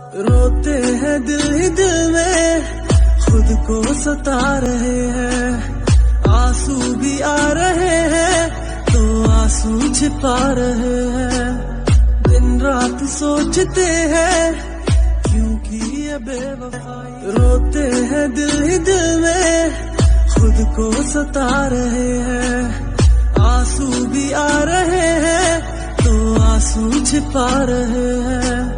रोते हैं दिल ही दिल में, खुद को सता रहे हैं। आंसू भी आ रहे हैं तो आंसू छिपा रहे हैं। दिन रात सोचते हैं क्योंकि ये बेवफाई। रोते हैं दिल ही दिल में, खुद को सता रहे हैं। आंसू भी आ रहे हैं तो आंसू छिपा रहे हैं।